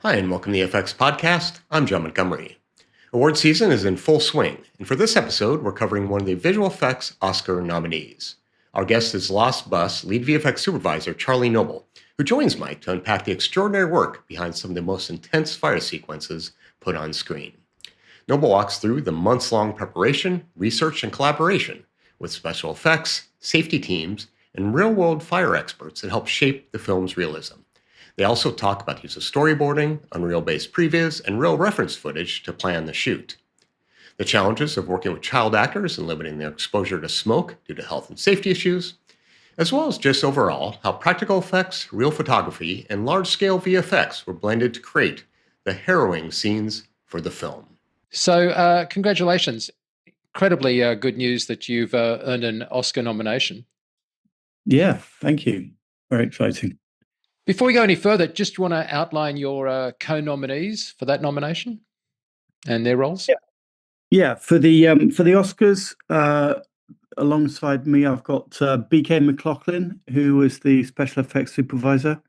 Hi, and welcome to the VFX podcast. I'm John Montgomery. Award season is in full swing, and for this episode, we're covering one of the visual effects Oscar nominees. Our guest is Lost Bus lead VFX supervisor Charlie Noble, who joins Mike to unpack the extraordinary work behind some of the most intense fire sequences put on screen. Noble walks through the months-long preparation, research, and collaboration with special effects, safety teams, and real-world fire experts that help shape the film's realism. They also talk about the use of storyboarding, Unreal-based Previz, and real reference footage to plan the shoot. The challenges of working with child actors and limiting their exposure to smoke due to health and safety issues, as well as just overall how practical effects, real photography, and large-scale VFX were blended to create the harrowing scenes for the film. So congratulations. Incredibly good news that you've earned an Oscar nomination. Yeah, thank you. Very exciting. Before we go any further, just want to outline your co-nominees for that nomination and their roles. Yeah. For the Oscars, alongside me, I've got BK McLaughlin, who was the special effects supervisor,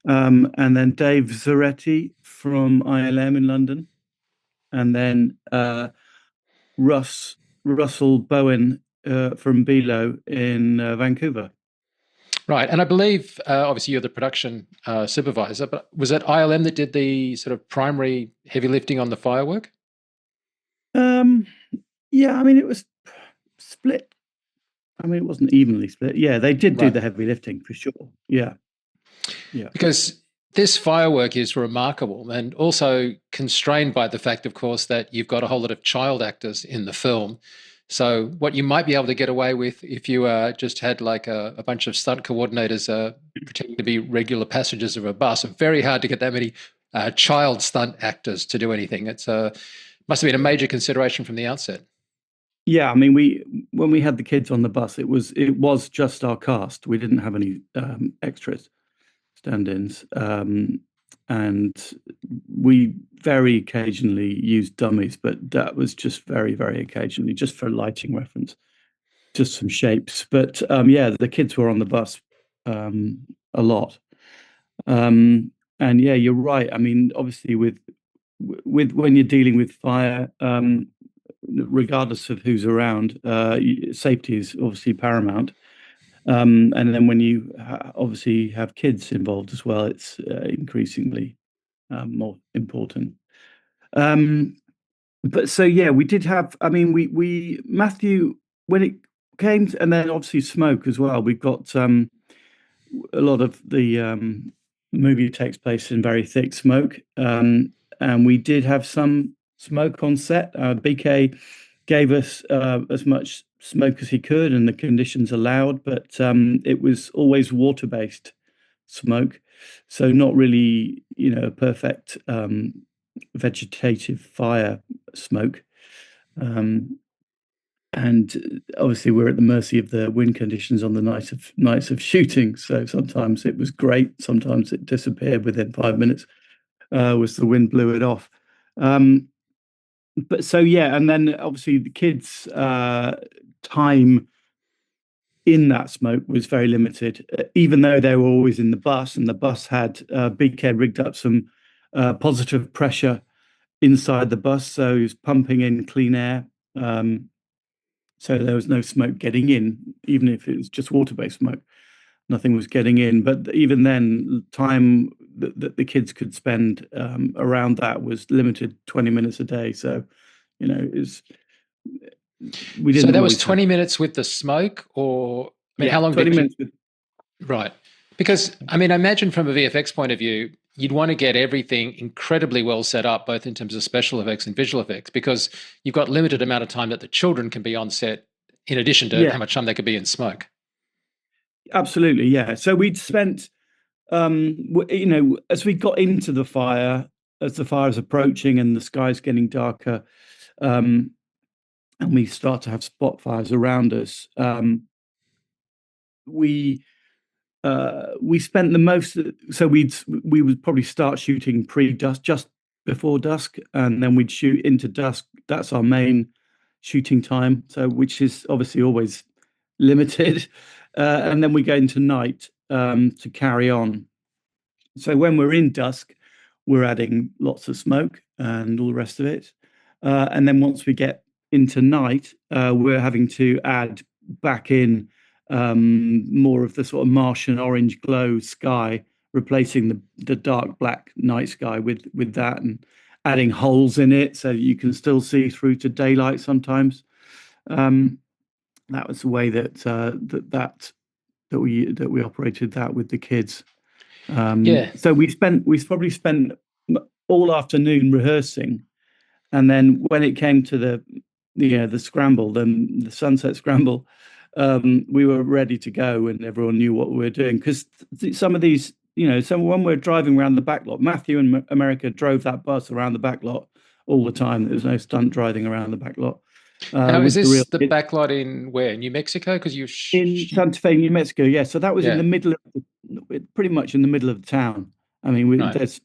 and then Dave Zaretti from ILM in London, and then Russell Bowen from Belo in Vancouver. Right, and I believe, obviously, you're the production supervisor, but was it ILM that did the sort of primary heavy lifting on the firework? Yeah, I mean, it was split. I mean, it wasn't evenly split. Yeah, they did do the heavy lifting for sure. Yeah. Because this firework is remarkable and also constrained by the fact, of course, that you've got a whole lot of child actors in the film. So what you might be able to get away with if you just had like a bunch of stunt coordinators pretending to be regular passengers of a bus, very hard to get that many child stunt actors to do anything. It's must have been a major consideration from the outset. Yeah, I mean, when we had the kids on the bus, it was just our cast. We didn't have any extras, stand-ins, and we very occasionally used dummies, but that was just very, very occasionally, just for lighting reference, just some shapes. But yeah, the kids were on the bus a lot, and yeah, you're right. I mean, obviously, with when you're dealing with fire, regardless of who's around, safety is obviously paramount. And then when you obviously have kids involved as well, it's increasingly more important. But so yeah, we did have. I mean, we Matthew, when it came to, and then obviously smoke as well. We've got a lot of the movie takes place in very thick smoke, and we did have some smoke on set. BK gave us as much smoke as he could, and the conditions allowed, but it was always water-based smoke, so not really, a perfect vegetative fire smoke. And obviously we're at the mercy of the wind conditions on the nights of shooting. So sometimes it was great, sometimes it disappeared within 5 minutes, was the wind blew it off. But so yeah, and then obviously the kids' time in that smoke was very limited, even though they were always in the bus, and the bus had BK rigged up some positive pressure inside the bus, so it was pumping in clean air. So there was no smoke getting in, even if it was just water-based smoke. Nothing was getting in. But even then, time that the kids could spend around that was limited, 20 minutes a day. So, we didn't. So that was 20 minutes with the smoke, or how long? 20 minutes. Right. Because, I mean, I imagine from a VFX point of view, you'd want to get everything incredibly well set up, both in terms of special effects and visual effects, because you've got limited amount of time that the children can be on set, in addition to how much time they could be in smoke. Absolutely, yeah. So we'd spent, as we got into the fire, as the fire's approaching and the sky's getting darker, and we start to have spot fires around us, we spent the most. So we would probably start shooting pre-dusk, just before dusk, and then we'd shoot into dusk. That's our main shooting time, so which is obviously always limited, and then we go into night to carry on. So when we're in dusk, we're adding lots of smoke and all the rest of it. And then once we get into night, we're having to add back in more of the sort of Martian orange glow sky, replacing the dark black night sky with that, and adding holes in it so you can still see through to daylight sometimes. That was the way that we operated that with the kids. So we probably spent all afternoon rehearsing, and then when it came to the scramble, then the sunset scramble, we were ready to go, and everyone knew what we were doing, because some of these, when we're driving around the back lot, Matthew and America drove that bus around the back lot all the time. There was no stunt driving around the back lot. Now, is with this the backlot in where? New Mexico? Because in Santa Fe, New Mexico, yeah. So that was in the middle of pretty much in the middle of the town. I mean, Right. there's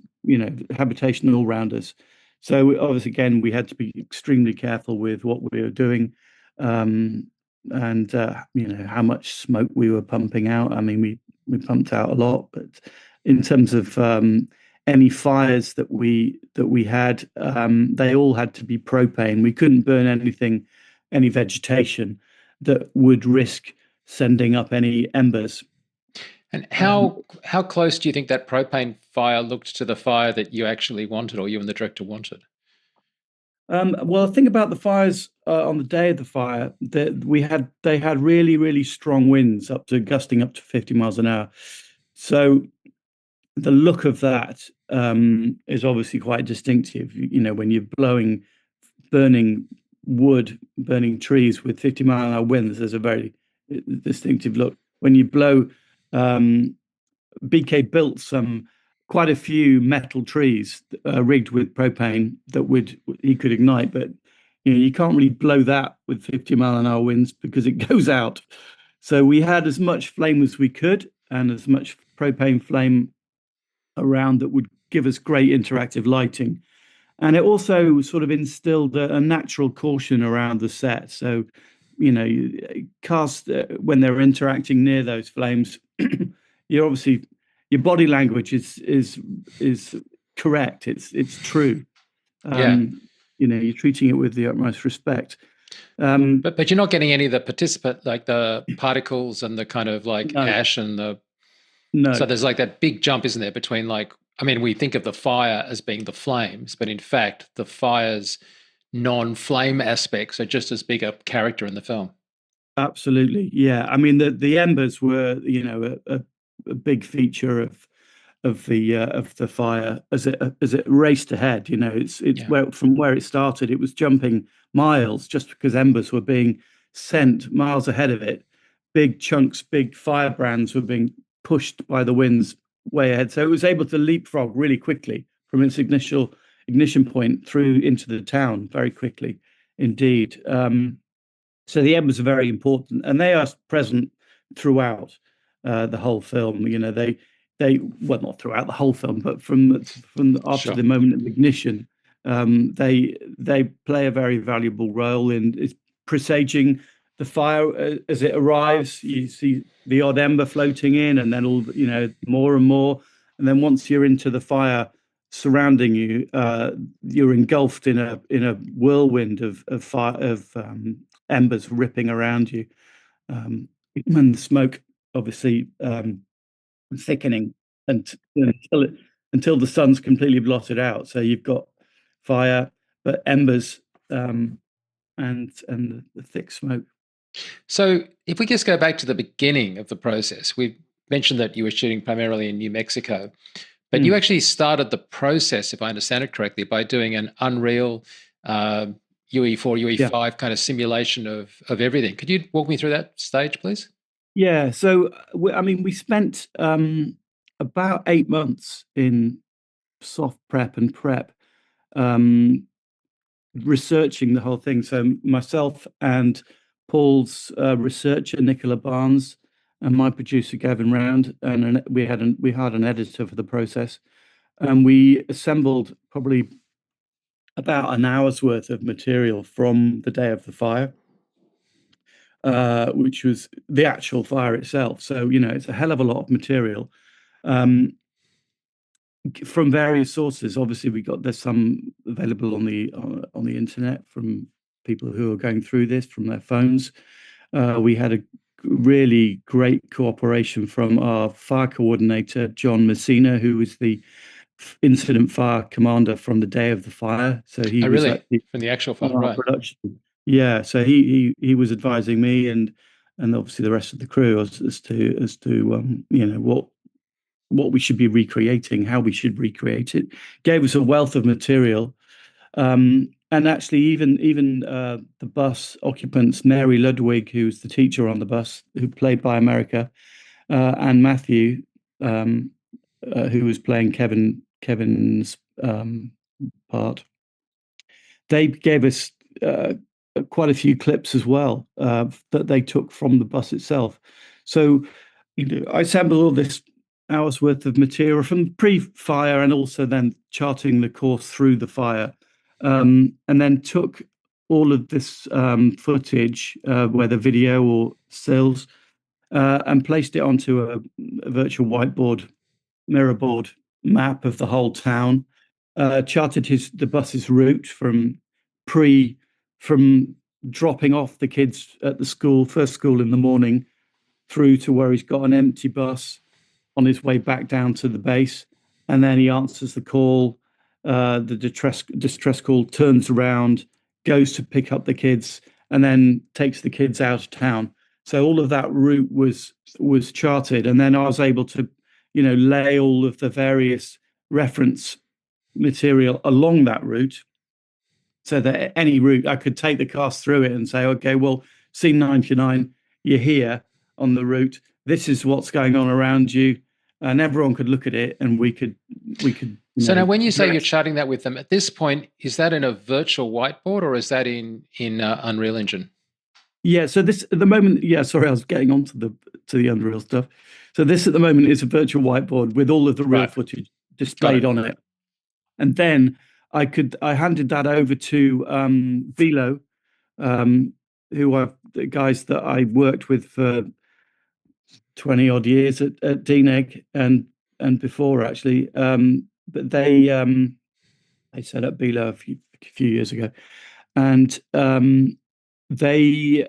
habitation all around us. So obviously, again, we had to be extremely careful with what we were doing, and how much smoke we were pumping out. I mean, we pumped out a lot, but in terms of any fires that we had, they all had to be propane. We couldn't burn any vegetation that would risk sending up any embers. And how close do you think that propane fire looked to the fire that you actually wanted, or you and the director wanted? Well, the thing about the fires on the day of the fire, that they had really, really strong winds gusting up to 50 miles an hour. So the look of that is obviously quite distinctive. When you're burning wood, burning trees with 50-mile-an-hour winds, there's a very distinctive look. When you blow, BK built quite a few metal trees rigged with propane that he could ignite, but you can't really blow that with 50-mile-an-hour winds because it goes out. So we had as much flame as we could, and as much propane flame around that would give us great interactive lighting. And it also sort of instilled a natural caution around the set. So, cast when they're interacting near those flames, your body language is correct. It's true. You're treating it with the utmost respect. But you're not getting any of the participant, like the particles and the kind of like ash and the. No. So there's like that big jump, isn't there, between we think of the fire as being the flames, but in fact, the fire's non-flame aspects are just as big a character in the film. Absolutely, yeah. I mean, the embers were, a big feature of the fire as it raced ahead. From where it started, it was jumping miles just because embers were being sent miles ahead of it. Big chunks, big firebrands were being pushed by the winds way ahead, so it was able to leapfrog really quickly from its ignition point through into the town very quickly indeed. So the embers are very important, and they are present throughout the whole film. Well, not throughout the whole film, but from after the moment of ignition, they play a very valuable role in presaging the fire as it arrives. You see the odd ember floating in, and then more and more, and then once you're into the fire surrounding you, you're engulfed in a whirlwind of fire embers ripping around you, and the smoke obviously thickening until the sun's completely blotted out. So you've got fire, but embers, and the thick smoke. So if we just go back to the beginning of the process, we mentioned that you were shooting primarily in New Mexico, but you actually started the process, if I understand it correctly, by doing an Unreal UE4, UE5 kind of simulation of everything. Could you walk me through that stage, please? Yeah. So, we spent about 8 months in soft prep and prep, researching the whole thing. So myself and Paul's researcher, Nicola Barnes, and my producer, Gavin Round, and we had an editor for the process. And we assembled probably about an hour's worth of material from the day of the fire, which was the actual fire itself. So, it's a hell of a lot of material. from various sources. Obviously, there's some available on the internet from people who are going through this from their phones. We had a really great cooperation from our fire coordinator, John Messina, who was the incident fire commander from the day of the fire. So he was actually from the actual fire, on our right? production. Yeah, so he was advising me and obviously the rest of the crew as to what we should be recreating, how we should recreate it. Gave us a wealth of material. And actually, even the bus occupants, Mary Ludwig, who's the teacher on the bus, who played by America, and Matthew, who was playing Kevin's part, they gave us quite a few clips as well that they took from the bus itself. So, I assembled all this hours worth of material from pre-fire and also then charting the course through the fire, and then took all of this footage, whether video or stills, and placed it onto a virtual whiteboard, mirror board map of the whole town. Charted the bus's route from dropping off the kids at the first school in the morning, through to where he's got an empty bus on his way back down to the base, and then he answers the call, the distress call, turns around, goes to pick up the kids, and then takes the kids out of town. So all of that route was charted, and then I was able to, lay all of the various reference material along that route, so that any route I could take the cast through it and say, okay, well, scene 99, you're here on the route. This is what's going on around you, and everyone could look at it, and we could. So now, when you say you're charting that with them, at this point, is that in a virtual whiteboard or is that in Unreal Engine? Yeah. So this at the moment, yeah. Sorry, I was getting on to the Unreal stuff. So this at the moment is a virtual whiteboard with all of the real footage displayed on it, and then I handed that over to Velo, who are the guys that I worked with for 20 odd years at DNEG and before, actually. But they set up Velo a few years ago, and they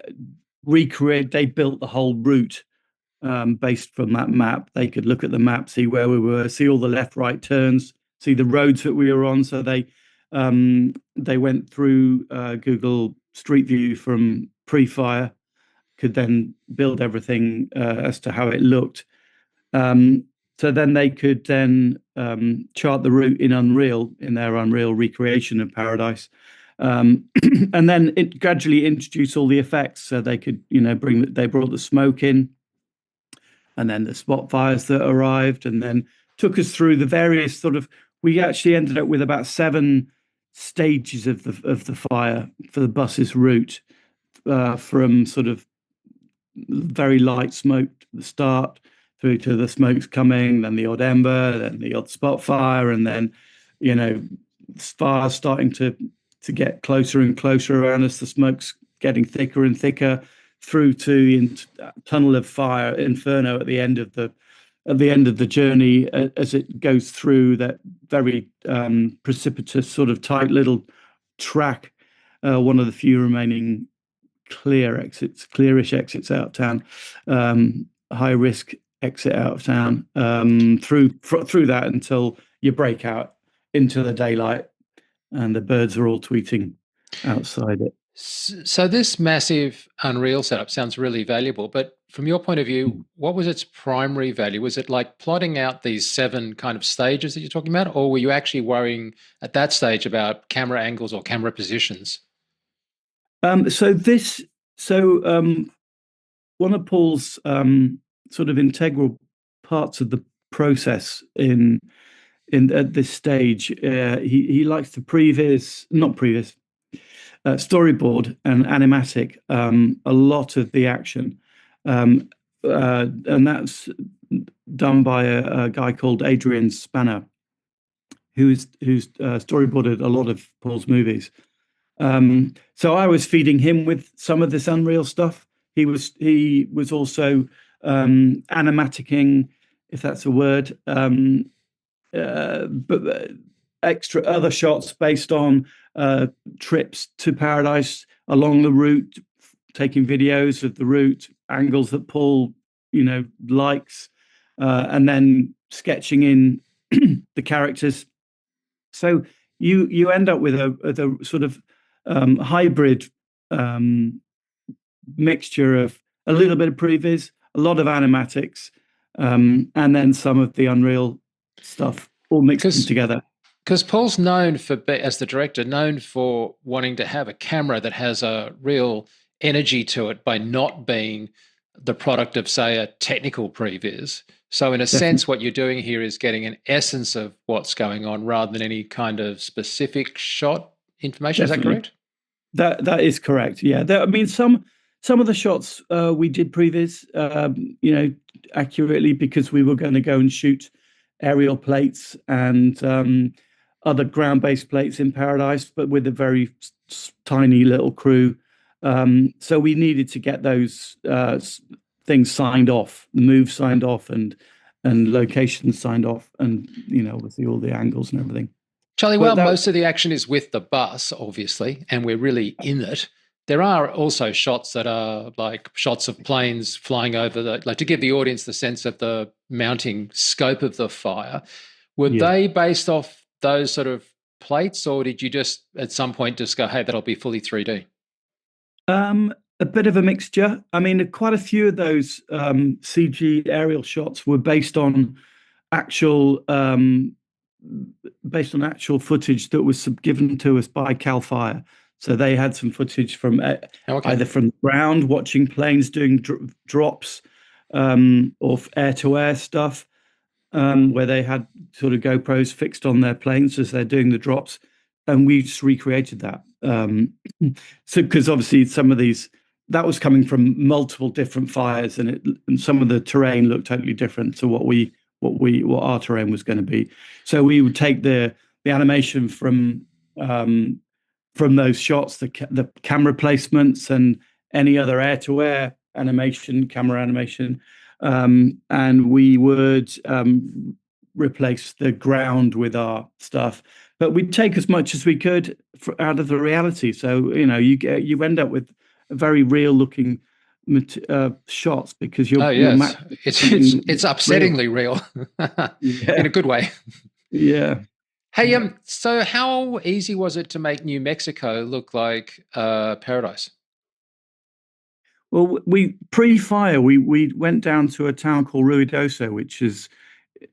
built the whole route based from that map. They could look at the map, see where we were, see all the left, right turns, see the roads that we were on. So they went through Google Street View from pre-fire, could then build everything as to how it looked. So then they could then chart the route in Unreal, in their Unreal recreation of Paradise. And then it gradually introduced all the effects, so they could, they brought the smoke in, and then the spot fires that arrived, and then took us through the various we actually ended up with about 7 stages of the fire for the bus's route, from sort of very light smoke at the start, through to the smoke's coming, then the odd ember, then the odd spot fire, and then, fire starting to get closer and closer around us. The smoke's getting thicker and thicker, through to the tunnel of fire, inferno, at the end of the journey, as it goes through that very precipitous, sort of tight little track, one of the few remaining clearish exits out of town, high risk exit out of town, through that until you break out into the daylight and the birds are all tweeting outside it. So this massive Unreal setup sounds really valuable, but from your point of view, what was its primary value? Was it like plotting out these 7 kind of stages that you're talking about, or were you actually worrying at that stage about camera angles or camera positions? One of Paul's sort of integral parts of the process at this stage, he likes to storyboard and animatic a lot of the action, and that's done by a guy called Adrian Spanner, who's storyboarded a lot of Paul's movies. So I was feeding him with some of this Unreal stuff. He was also animaticking, if that's a word, but extra other shots based on trips to paradise along the route, taking videos of the route, angles that Paul, likes, and then sketching in the characters. So you end up with a sort of hybrid mixture of a little bit of Previz, a lot of animatics, and then some of the Unreal stuff all mixed together. Because Paul's known for, as the director, known for wanting to have a camera that has a real energy to it by not being the product of, say, a technical previs. So in a sense, what you're doing here is getting an essence of what's going on rather than any kind of specific shot information. Definitely. Is that correct? That is correct. Yeah. I mean, some of the shots we did previs, accurately, because we were going to go and shoot aerial plates and other ground-based plates in paradise, but with a very tiny little crew. So we needed to get those things signed off, moves signed off, and locations signed off, and obviously all the angles and everything. Charlie, well, most of the action is with the bus, obviously, and we're really in it. There are also shots that are like shots of planes flying over to give the audience the sense of the mounting scope of the fire. Were they based off those sort of plates, or did you just at some point just go, hey, that'll be fully 3D? A bit of a mixture. I mean, quite a few of those CG aerial shots were based on actual footage that was given to us by CAL FIRE. So they had some footage from either from the ground, watching planes doing drops, or air-to-air stuff, where they had sort of GoPros fixed on their planes as they're doing the drops, and we just recreated that. So because obviously some of these, that was coming from multiple different fires, and some of the terrain looked totally different to what our terrain was going to be. So we would take the animation from those shots, the camera placements, and any other air-to-air camera animation, and we would replace the ground with our stuff. But we'd take as much as we could out of the reality. So you end up with very real-looking shots, because you're it's upsettingly real, in a good way. Yeah. Hey, so how easy was it to make New Mexico look like paradise? Well, pre-fire, we went down to a town called Ruidoso, which is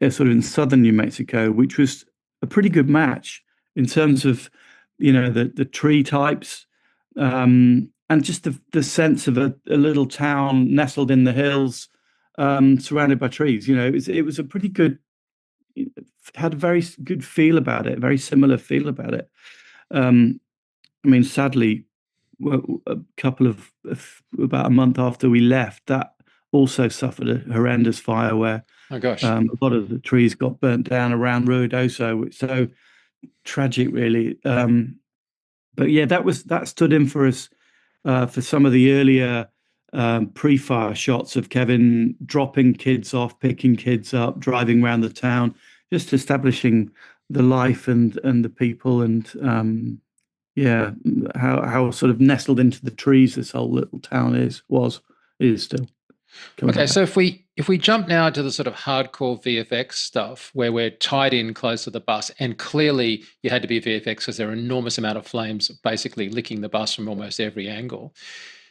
sort of in southern New Mexico, which was a pretty good match in terms of the tree types, and just the sense of a little town nestled in the hills, surrounded by trees. It was a pretty good. It had a very good feel about it, a very similar feel about it. I mean, sadly, about a month after we left, that also suffered a horrendous fire where a lot of the trees got burnt down around Ruidoso. It's so tragic, really. But yeah, that stood in for us for some of the earlier pre-fire shots of Kevin dropping kids off, picking kids up, driving around the town, just establishing the life and the people, and how sort of nestled into the trees this whole little town is still. Okay, so if we jump now to the sort of hardcore VFX stuff, where we're tied in close to the bus, and clearly you had to be VFX because there are an enormous amount of flames basically licking the bus from almost every angle.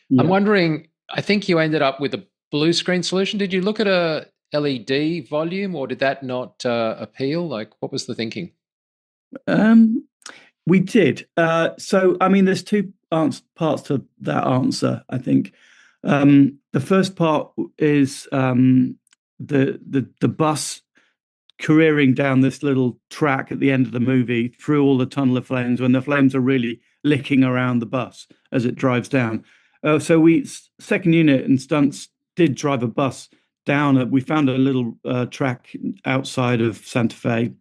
Yeah. I'm wondering, I think you ended up with a blue screen solution. Did you look at a LED volume, or did that not appeal? Like, what was the thinking? We did. So, I mean, there's two parts to that answer, I think. The first part is the bus careering down this little track at the end of the movie through all the tunnel of flames, when the flames are really licking around the bus as it drives down. So second unit and stunts did drive a bus down. We found a little track outside of Santa Fe,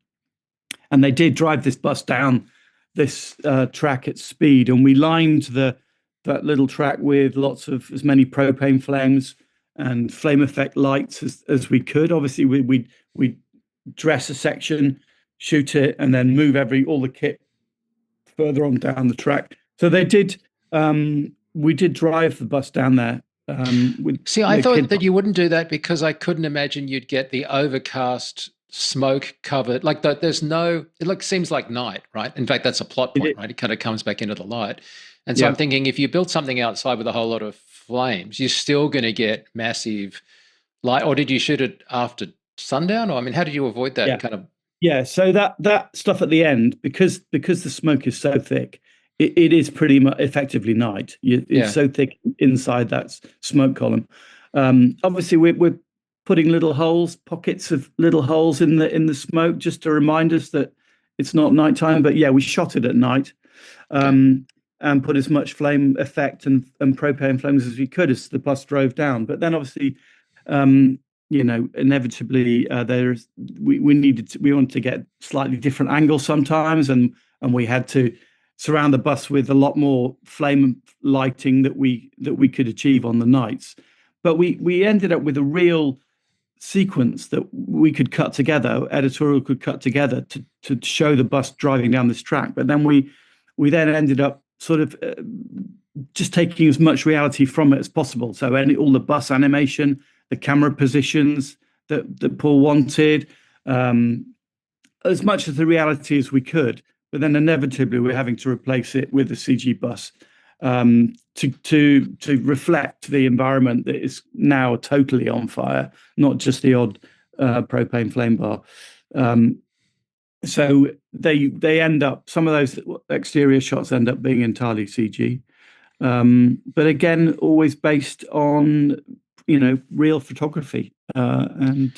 and they did drive this bus down this track at speed, and we lined that little track with as many propane flames and flame effect lights as we could. Obviously, we dress a section shoot it, and then move all the kit further on down the track. So they did. We did drive the bus down there. With See, I the thought kids. that you wouldn't do that because I couldn't imagine you'd get the overcast, smoke covered. Like there's no. It seems like night, right? In fact, that's a plot point, right? It kind of comes back into the light, and so I'm thinking if you build something outside with a whole lot of flames, you're still going to get massive light. Or did you shoot it after sundown? Or I mean, how did you avoid that kind of? Yeah, so that stuff at the end, because the smoke is so thick, it is pretty much effectively night. It's so thick inside that smoke column. Obviously, we're putting pockets of little holes in the smoke, just to remind us that it's not nighttime. But yeah, we shot it at night, and put as much flame effect and propane flames as we could as the bus drove down. But then obviously, inevitably, we wanted to get slightly different angles sometimes, and we had to surround the bus with a lot more flame lighting that we could achieve on the nights. But we ended up with a real sequence that we could cut together, editorial could cut together to show the bus driving down this track. But then we then ended up sort of just taking as much reality from it as possible. So all the bus animation, the camera positions that Paul wanted, as much of the reality as we could. But then inevitably we're having to replace it with a CG bus to reflect the environment that is now totally on fire, not just the odd propane flame bar. So they end up, some of those exterior shots end up being entirely CG. But again, always based on real photography. And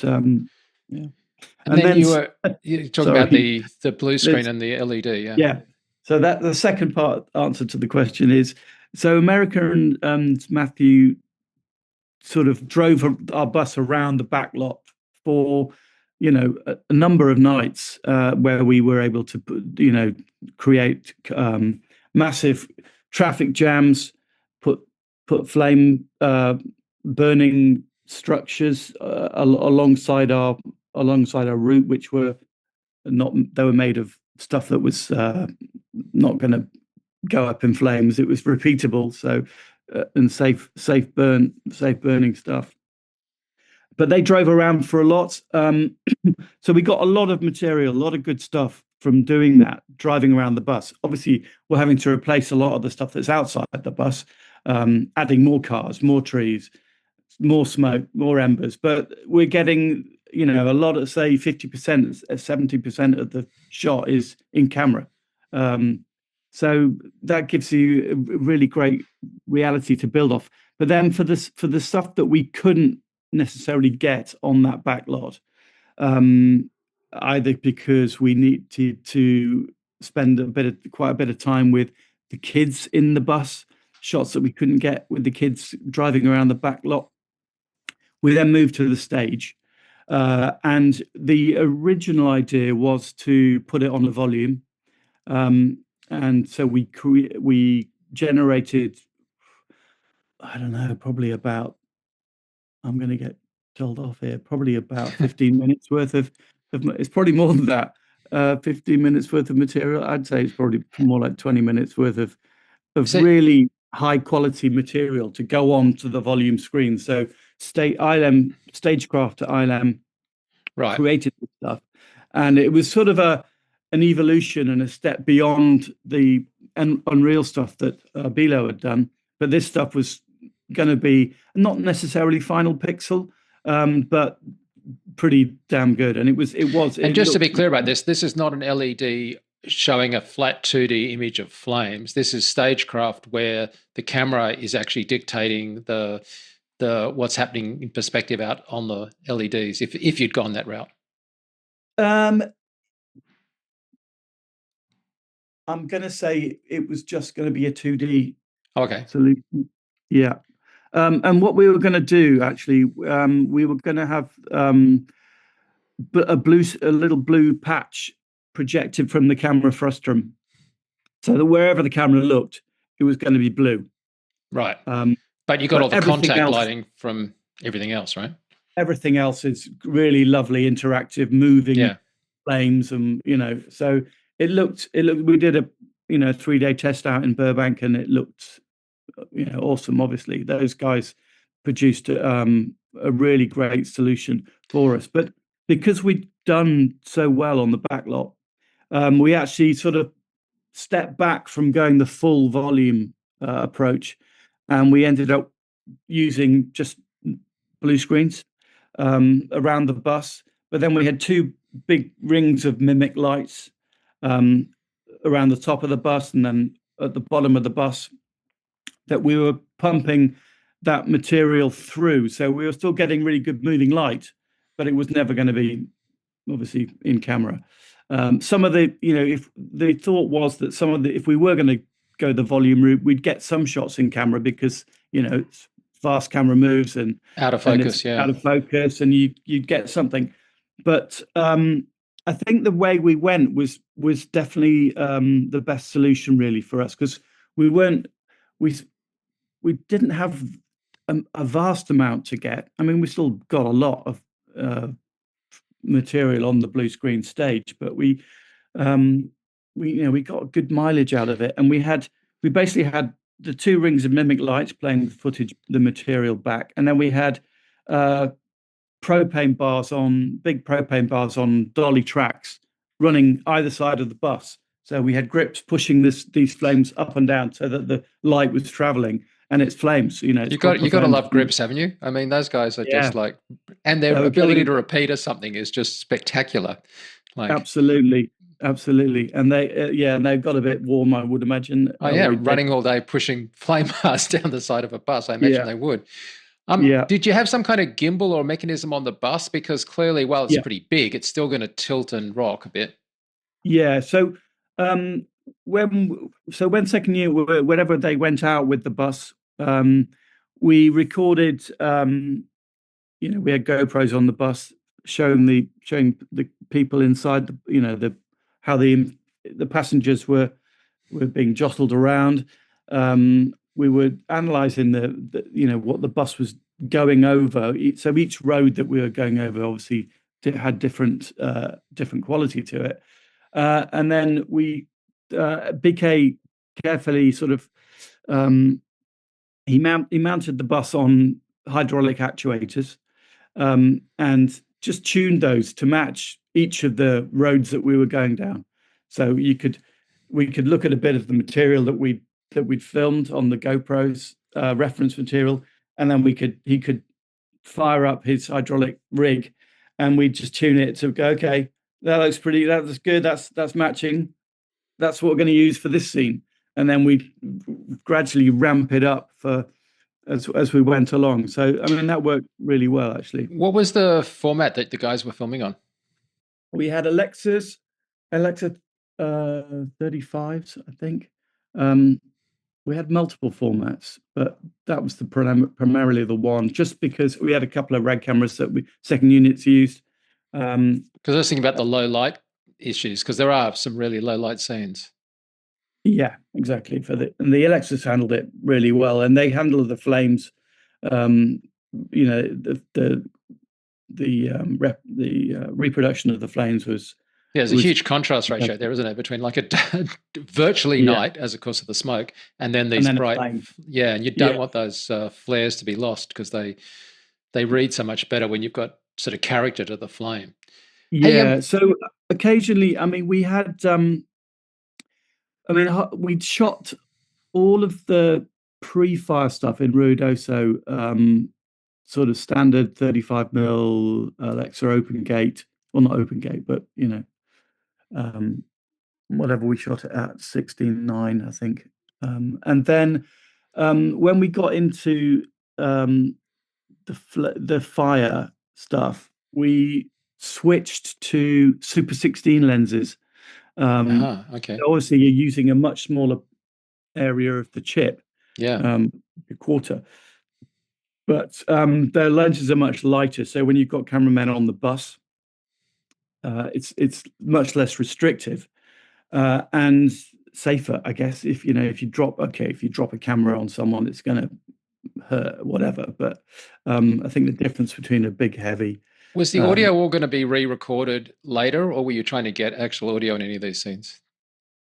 then you're talking about the blue screen and the LED. Yeah. So that the second part answer to the question is, so America and Matthew sort of drove our bus around the back lot for a number of nights where we were able to create massive traffic jams, put flame burning structures alongside our route, which were made of stuff that was not going to go up in flames. It was repeatable, so and safe burning stuff. But they drove around for a lot, so we got a lot of material, a lot of good stuff from doing that, driving around the bus. Obviously, we're having to replace a lot of the stuff that's outside the bus, adding more cars, more trees, more smoke, more embers. But we're getting, a lot of, say, 50%, 70% of the shot is in camera. So that gives you a really great reality to build off. But then for the stuff that we couldn't necessarily get on that backlot, either because we needed to spend quite a bit of time with the kids in the bus, shots that we couldn't get with the kids driving around the backlot, we then moved to the stage. And the original idea was to put it on the volume. And so we generated, I don't know, probably about, I'm going to get told off here, probably about 15 minutes worth of it's probably more than that, 15 minutes worth of material. I'd say it's probably more like 20 minutes worth of really high quality material to go on to the volume screen. So Stagecraft at ILM created this stuff. And it was sort of an evolution and a step beyond the Unreal stuff that Bilo had done. But this stuff was going to be not necessarily final pixel, but pretty damn good. And it was. And just to be clear about this is not an LED showing a flat 2D image of flames. This is stagecraft where the camera is actually dictating the what's happening in perspective out on the LEDs. If you'd gone that route. I'm going to say it was just going to be a 2D solution. Yeah. And what we were going to do, actually, we were going to have a little blue patch projected from the camera frustum, so that wherever the camera looked, it was going to be blue. Right. But you got all the contact lighting from everything else, right? Everything else is really lovely, interactive, moving flames, and so it looked. We did a 3-day test out in Burbank, and it looked awesome. Obviously, those guys produced a really great solution for us, but because we'd done so well on the backlot, we actually sort of stepped back from going the full volume approach, and we ended up using just blue screens around the bus. But then we had two big rings of mimic lights around the top of the bus, and then at the bottom of the bus that we were pumping that material through. So we were still getting really good moving light, but it was never going to be obviously in camera. Some of the, if the thought was that if we were going to go the volume route, we'd get some shots in camera because, it's fast camera moves and out of focus, out of focus, and you'd get something. But I think the way we went was definitely the best solution really for us, because we didn't have a vast amount to get. I mean, we still got a lot of material on the blue screen stage, but we got good mileage out of it, and we basically had the two rings of mimic lights playing the footage, the material back, and then we had big propane bars on dolly tracks running either side of the bus. So we had grips pushing these flames up and down so that the light was traveling, and it's flames. You got to love grips, haven't you? I mean, those guys are just like, and their ability to repeat or something is just spectacular. Like absolutely, and they've got a bit warm, I would imagine. Running all day pushing flame bars down the side of a bus. I imagine they would. Did you have some kind of gimbal or mechanism on the bus? Because clearly, while it's pretty big, it's still going to tilt and rock a bit. Yeah. So when second year, whenever they went out with the bus, we recorded. We had GoPros on the bus showing the people inside how the passengers were being jostled around. We were analysing what the bus was going over. So each road that we were going over obviously had different quality to it. And then BK carefully sort of he mounted the bus on hydraulic actuators and just tuned those to match each of the roads that we were going down. So we could look at a bit of the material that we'd filmed on the GoPros, reference material, and then he could fire up his hydraulic rig, and we'd just tune it to go, okay, that looks good, that's matching, that's what we're going to use for this scene, and then we gradually ramp it up as we went along. So I mean, that worked really well actually. What was the format that the guys were filming on? We had Alexa 35s, I think. We had multiple formats, but that was primarily the one, just because we had a couple of RAG cameras that second units used. Because I was thinking about the low light issues, because there are some really low light scenes. Yeah, exactly. And the Alexas handled it really well, and they handled the flames. The reproduction of the flames was. Yeah, there's a huge contrast ratio there, isn't it, between like a virtually night, as of course of the smoke, and then these bright. Yeah, and you don't want those flares to be lost, because they read so much better when you've got sort of character to the flame. Yeah. Hey, so occasionally, I mean, we had. We'd shot all of the pre-fire stuff in Ruidoso, sort of standard 35mm Alexa open gate, well, not open gate, but whatever we shot it at, 16:9, I think. And then when we got into the fire stuff, we switched to Super 16 lenses. Okay. Obviously, you're using a much smaller area of the chip, a quarter, but their lenses are much lighter. So when you've got cameramen on the bus, it's much less restrictive and safer, I guess. If you drop a camera on someone, it's going to hurt, whatever. But I think the difference between a big, heavy Was the audio all going to be re-recorded later, or were you trying to get actual audio in any of these scenes?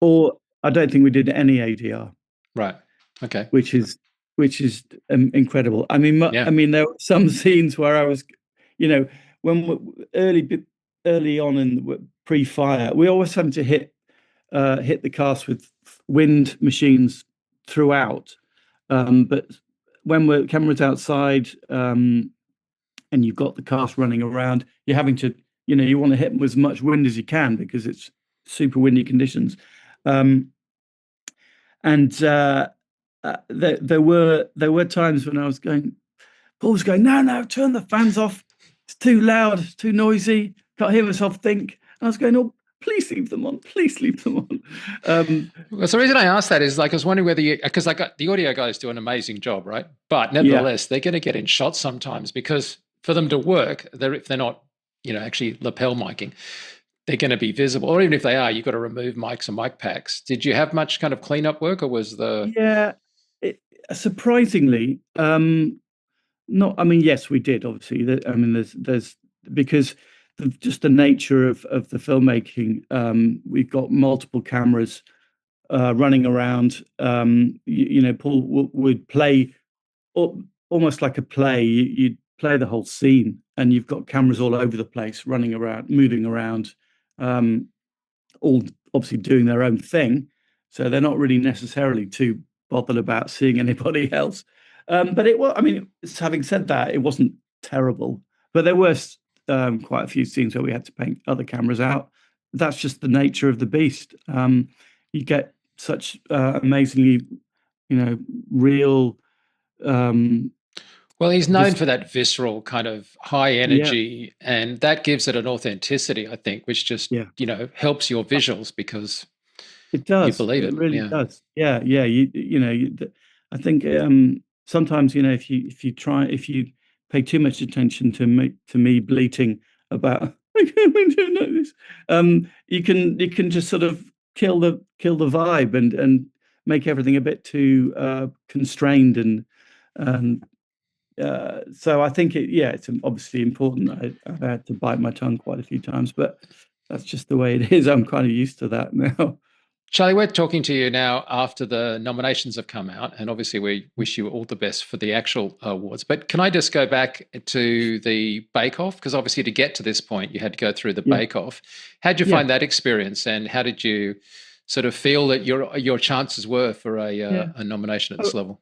Or I don't think we did any ADR. Right. Okay. Which is incredible. I mean, Yeah. there were some scenes where I was, when early on in pre-fire, we always had to hit the cast with wind machines throughout. But when we're cameras outside, and you've got the cast running around, you're having to, you want to hit them with as much wind as you can because it's super windy conditions. And there were times when I was going, Paul was going, no, turn the fans off. It's too loud, it's too noisy. Can't hear myself think. And I was going, oh, please leave them on. Please leave them on. Well, so the reason I asked that is, like, I was wondering whether because the audio guys do an amazing job, right? But nevertheless, they're going to get in shots sometimes because for them to work, if they're not, actually lapel micing, they're going to be visible. Or even if they are, you've got to remove mics and mic packs. Did you have much kind of cleanup work, or was surprisingly, not. I mean, yes, we did. Obviously, there's because just the nature of the filmmaking. We've got multiple cameras running around. Paul would play almost like a play. You'd play the whole scene, and you've got cameras all over the place, running around, moving around, all obviously doing their own thing. So they're not really necessarily too bothered about seeing anybody else. But it was, I mean, having said that, it wasn't terrible. But there were quite a few scenes where we had to paint other cameras out. That's just the nature of the beast. You get such amazingly, real. Well, he's known for that visceral kind of high energy, and that gives it an authenticity, I think, which just helps your visuals because it does. You believe it. It really does. Yeah. I think sometimes if you pay too much attention to me bleating about I don't know this, you can just sort of kill the vibe and make everything a bit too constrained and so I think it's obviously important. I've had to bite my tongue quite a few times, but that's just the way it is. I'm kind of used to that now. Charlie, we're talking to you now after the nominations have come out, and obviously we wish you all the best for the actual awards. But can I just go back to the bake-off? Because obviously to get to this point, you had to go through the bake-off. How did you find that experience, and how did you sort of feel that your chances were for a nomination at this level?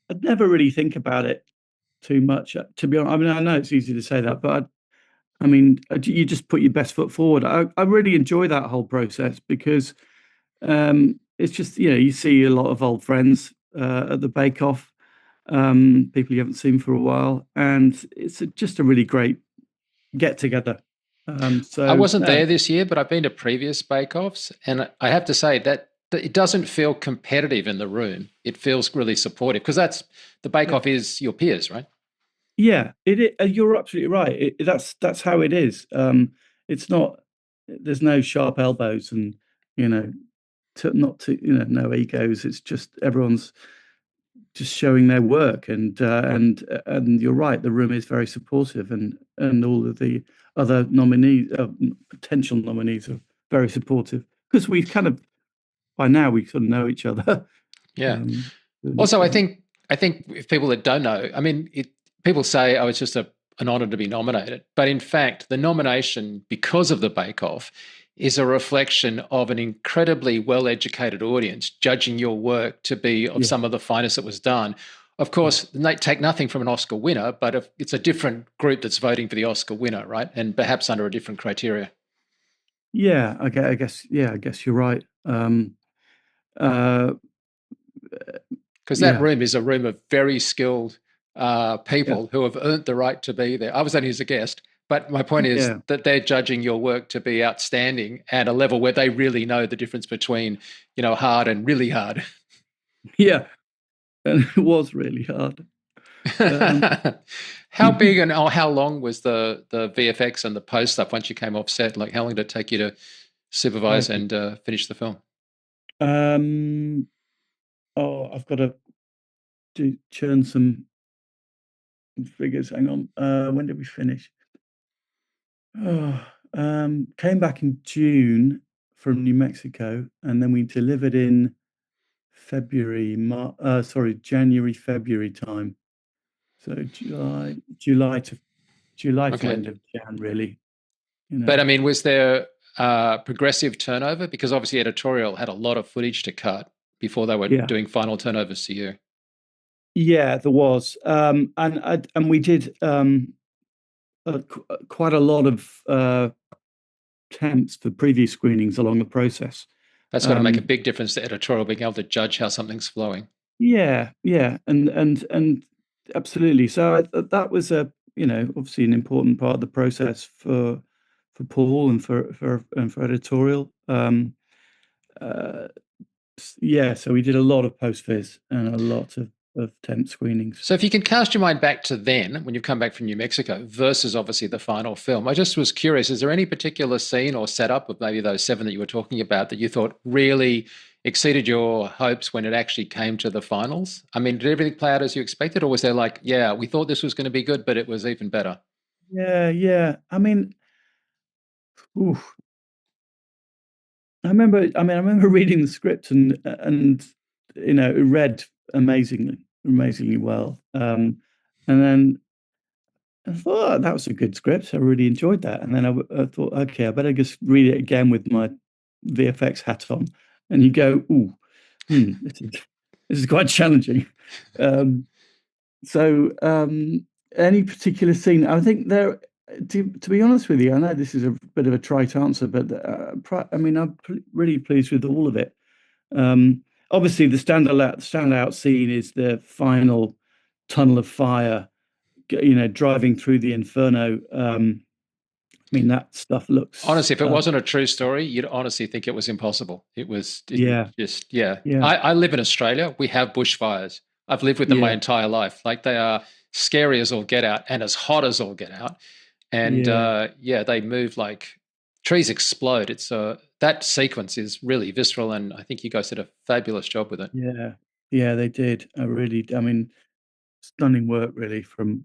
I'd never really think about it too much, to be honest. I mean, I know it's easy to say that, but you just put your best foot forward. I really enjoy that whole process because it's just, you see a lot of old friends at the Bake Off, people you haven't seen for a while, and it's just a really great get together. So I wasn't there this year, but I've been to previous Bake Offs, and I have to say that it doesn't feel competitive in the room. It feels really supportive because the Bake Off is your peers, right? Yeah, you're absolutely right. That's how it is. It's not. There's no sharp elbows and no egos. It's just everyone's just showing their work, and you're right. The room is very supportive, and all of the other nominees, potential nominees, are very supportive because we've kind of by now we sort of know each other. Yeah. Also, I think if people that don't know, I mean, people say, "Oh, it's just an honor to be nominated," but in fact, the nomination, because of the Bake Off, is a reflection of an incredibly well-educated audience judging your work to be of some of the finest that was done. Of course, they take nothing from an Oscar winner, but it's a different group that's voting for the Oscar winner, right? And perhaps under a different criteria. Yeah, I guess you're right. Because that room is a room of very skilled people who have earned the right to be there. I was only as a guest, but my point is that they're judging your work to be outstanding at a level where they really know the difference between, hard and really hard. Yeah, and it was really hard. How big and how long was the VFX and the post stuff once you came off set? Like, how long did it take you to supervise and finish the film? I've got to churn some figures. Hang on. When did we finish? Came back in June from New Mexico, and then we delivered in January, February time. So July to Okay. end of Jan, really. But I mean, was there progressive turnover? Because obviously editorial had a lot of footage to cut before they were Yeah, doing final turnovers to you. yeah, there was, and we did quite a lot of temps for preview screenings along the process. That's got to make a big difference to editorial, being able to judge how something's flowing. Yeah, and absolutely. So that was obviously an important part of the process for Paul and for editorial. Yeah, so we did a lot of post viz and a lot of temp screenings. So if you can cast your mind back to then, when you've come back from New Mexico, versus obviously the final film, I just was curious, is there any particular scene or setup of maybe those 7 that you were talking about that you thought really exceeded your hopes when it actually came to the finals? I mean, did everything play out as you expected, or was there like, yeah, we thought this was going to be good, but it was even better? Yeah. I mean, oof. I remember reading the script and it read amazingly well. And then I thought, oh, that was a good script. I really enjoyed that. And then I thought, okay, I better just read it again with my VFX hat on. And you go, ooh, this is quite challenging. So any particular scene? I think there. To be honest with you, I know this is a bit of a trite answer, but I'm really pleased with all of it. Obviously, the standout scene is the final tunnel of fire. Driving through the inferno. That stuff looks. Honestly, if it wasn't a true story, you'd honestly think it was impossible. Yeah. I live in Australia. We have bushfires. I've lived with them my entire life. Like, they are scary as all get out and as hot as all get out. And they move like trees explode. It's that sequence is really visceral, and I think you guys did a fabulous job with it. Yeah, they did. Stunning work really from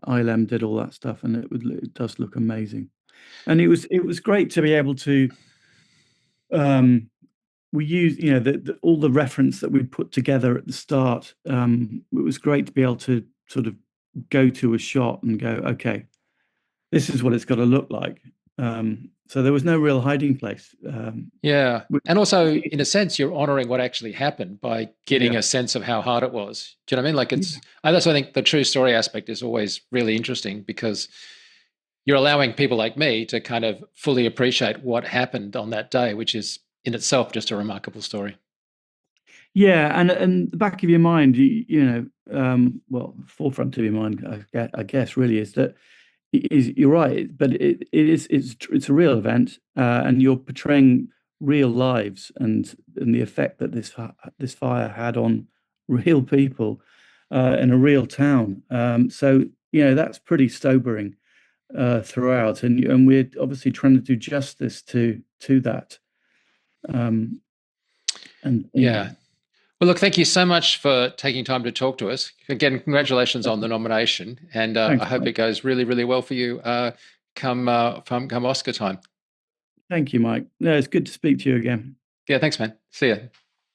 ILM did all that stuff, and it does look amazing. And it was great to be able to we used all the reference that we put together at the start. It was great to be able to sort of go to a shot and go, okay, this is what it's got to look like. So there was no real hiding place. And also, in a sense, you're honoring what actually happened by getting a sense of how hard it was. Do you know what I mean? Like, that's why I think the true story aspect is always really interesting, because you're allowing people like me to kind of fully appreciate what happened on that day, which is in itself just a remarkable story. Yeah, and the back of your mind, forefront of your mind, I guess, really is that you're right, but it's a real event, and you're portraying real lives and the effect that this fire had on real people in a real town. So that's pretty sobering throughout, and we're obviously trying to do justice to that. Well, look, thank you so much for taking time to talk to us. Again, congratulations on the nomination, and Thanks, I hope Mike. it goes really, really well for you come Oscar time. Thank you, Mike. No, it's good to speak to you again. Yeah, thanks, man. See ya.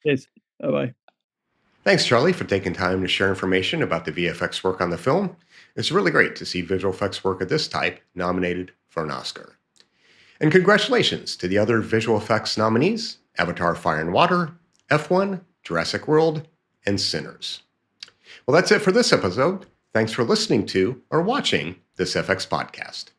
Yes. Bye-bye. Thanks, Charlie, for taking time to share information about the VFX work on the film. It's really great to see visual effects work of this type nominated for an Oscar. And congratulations to the other visual effects nominees: Avatar: Fire and Water, F1, Jurassic World, and Sinners. Well, that's it for this episode. Thanks for listening to or watching this FX podcast.